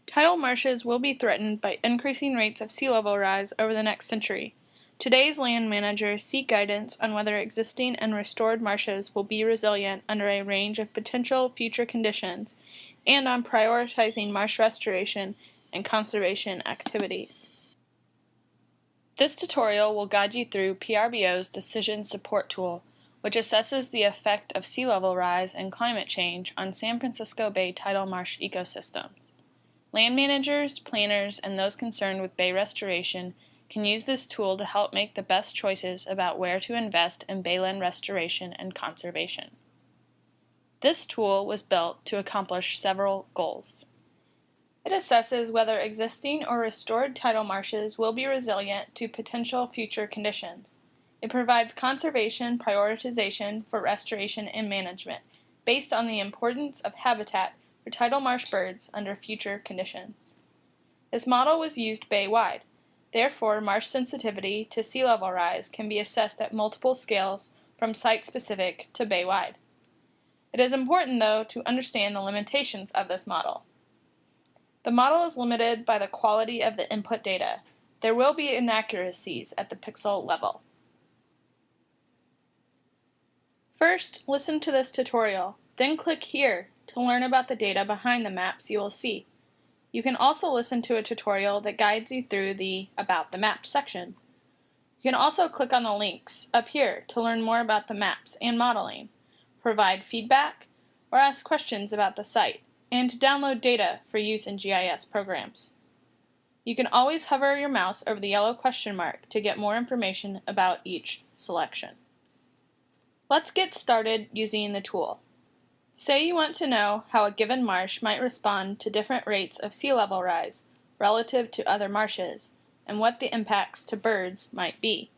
Tidal marshes will be threatened by increasing rates of sea level rise over the next century. Today's land managers seek guidance on whether existing and restored marshes will be resilient under a range of potential future conditions, and on prioritizing marsh restoration and conservation activities. This tutorial will guide you through PRBO's Decision Support Tool, which assesses the effect of sea level rise and climate change on San Francisco Bay tidal marsh ecosystems. Land managers, planners, and those concerned with bay restoration can use this tool to help make the best choices about where to invest in bayland restoration and conservation. This tool was built to accomplish several goals. It assesses whether existing or restored tidal marshes will be resilient to potential future conditions. It provides conservation prioritization for restoration and management based on the importance of habitat for tidal marsh birds under future conditions. This model was used bay-wide. Therefore, marsh sensitivity to sea level rise can be assessed at multiple scales from site-specific to bay-wide. It is important, though, to understand the limitations of this model. The model is limited by the quality of the input data. There will be inaccuracies at the pixel level. First, listen to this tutorial, then click here to learn about the data behind the maps you will see. You can also listen to a tutorial that guides you through the About the Maps section. You can also click on the links up here to learn more about the maps and modeling, provide feedback, or ask questions about the site, and to download data for use in GIS programs. You can always hover your mouse over the yellow question mark to get more information about each selection. Let's get started using the tool. Say you want to know how a given marsh might respond to different rates of sea level rise relative to other marshes, and what the impacts to birds might be.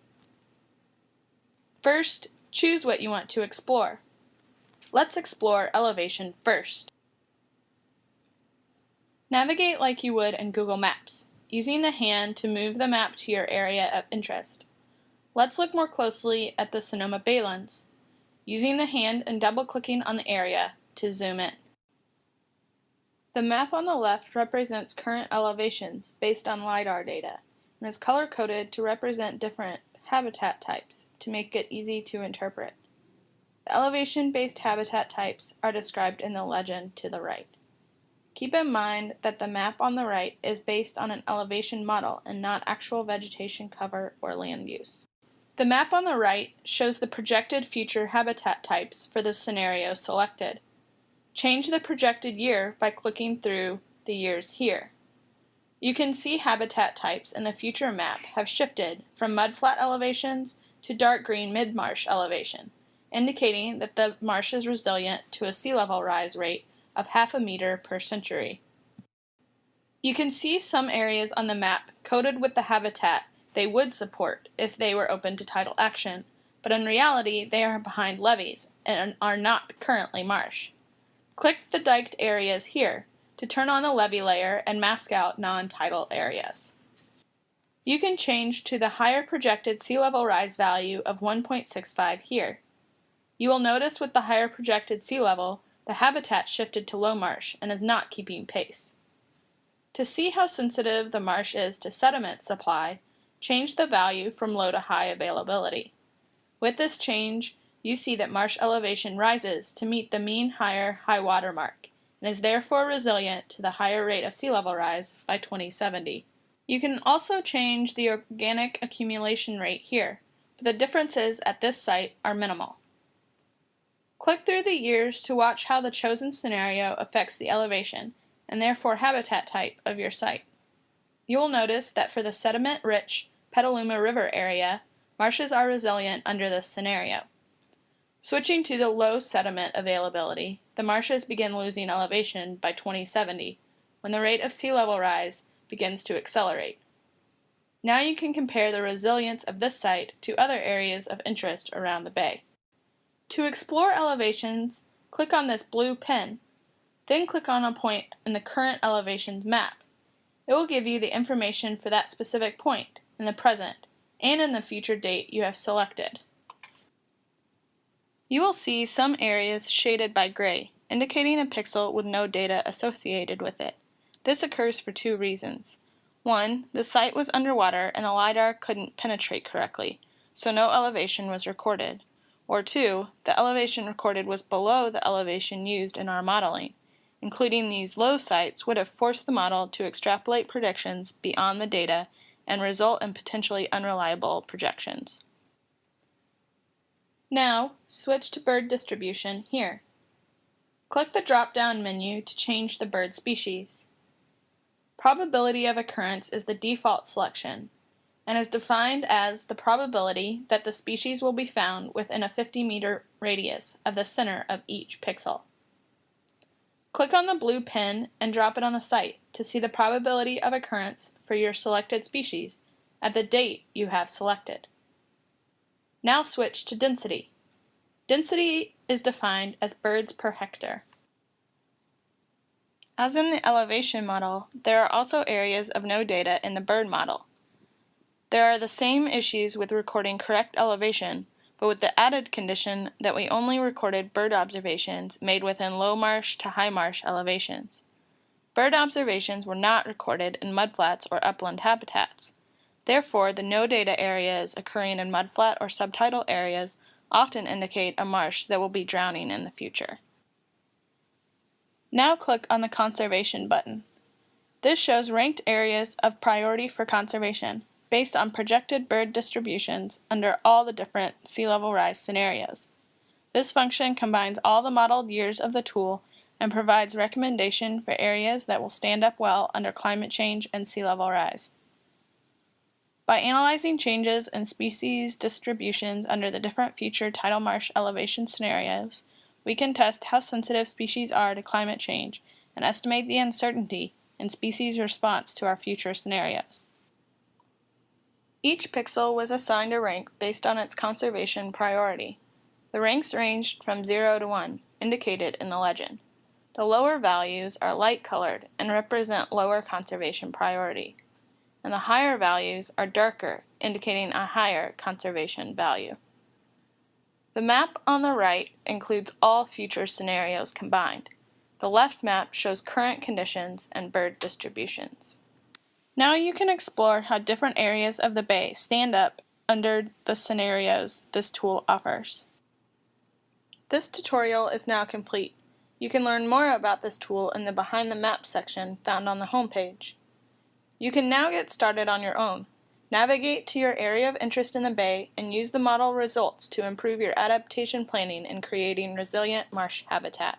First, choose what you want to explore. Let's explore elevation first. Navigate like you would in Google Maps, using the hand to move the map to your area of interest. Let's look more closely at the Sonoma Baylands, using the hand and double-clicking on the area to zoom in. The map on the left represents current elevations based on LiDAR data and is color-coded to represent different habitat types to make it easy to interpret. The elevation-based habitat types are described in the legend to the right. Keep in mind that the map on the right is based on an elevation model and not actual vegetation cover or land use. The map on the right shows the projected future habitat types for the scenario selected. Change the projected year by clicking through the years here. You can see habitat types in the future map have shifted from mudflat elevations to dark green mid-marsh elevation, indicating that the marsh is resilient to a sea level rise rate of 0.5 meter per century. You can see some areas on the map coded with the habitat they would support if they were open to tidal action, but in reality they are behind levees and are not currently marsh. Click the diked areas here to turn on the levee layer and mask out non-tidal areas. You can change to the higher projected sea level rise value of 1.65 here. You will notice with the higher projected sea level, the habitat shifted to low marsh and is not keeping pace. To see how sensitive the marsh is to sediment supply, change the value from low to high availability. With this change, you see that marsh elevation rises to meet the mean higher high water mark and is therefore resilient to the higher rate of sea level rise by 2070. You can also change the organic accumulation rate here, but the differences at this site are minimal. Click through the years to watch how the chosen scenario affects the elevation and therefore habitat type of your site. You will notice that for the sediment-rich Petaluma River area, marshes are resilient under this scenario. Switching to the low sediment availability, the marshes begin losing elevation by 2070, when the rate of sea level rise begins to accelerate. Now you can compare the resilience of this site to other areas of interest around the bay. To explore elevations, click on this blue pin, then click on a point in the current elevations map. It will give you the information for that specific point in the present and in the future date you have selected. You will see some areas shaded by gray, indicating a pixel with no data associated with it. This occurs for two reasons. One, the site was underwater and the LiDAR couldn't penetrate correctly, so no elevation was recorded. Or two, the elevation recorded was below the elevation used in our modeling. Including these low sites would have forced the model to extrapolate predictions beyond the data and result in potentially unreliable projections. Now, switch to bird distribution here. Click the drop-down menu to change the bird species. Probability of occurrence is the default selection and is defined as the probability that the species will be found within a 50-meter radius of the center of each pixel. Click on the blue pin and drop it on the site to see the probability of occurrence for your selected species at the date you have selected. Now switch to density. Density is defined as birds per hectare. As in the elevation model, there are also areas of no data in the bird model. There are the same issues with recording correct elevation, but with the added condition that we only recorded bird observations made within low marsh to high marsh elevations. Bird observations were not recorded in mudflats or upland habitats. Therefore, the no data areas occurring in mudflat or subtidal areas often indicate a marsh that will be drowning in the future. Now click on the Conservation button. This shows ranked areas of priority for conservation based on projected bird distributions under all the different sea level rise scenarios. This function combines all the modeled years of the tool and provides recommendation for areas that will stand up well under climate change and sea level rise. By analyzing changes in species distributions under the different future tidal marsh elevation scenarios, we can test how sensitive species are to climate change and estimate the uncertainty in species response to our future scenarios. Each pixel was assigned a rank based on its conservation priority. The ranks ranged from 0 to 1, indicated in the legend. The lower values are light-colored and represent lower conservation priority, and the higher values are darker, indicating a higher conservation value. The map on the right includes all future scenarios combined. The left map shows current conditions and bird distributions. Now you can explore how different areas of the bay stand up under the scenarios this tool offers. This tutorial is now complete. You can learn more about this tool in the Behind the Map section found on the homepage. You can now get started on your own. Navigate to your area of interest in the bay and use the model results to improve your adaptation planning in creating resilient marsh habitat.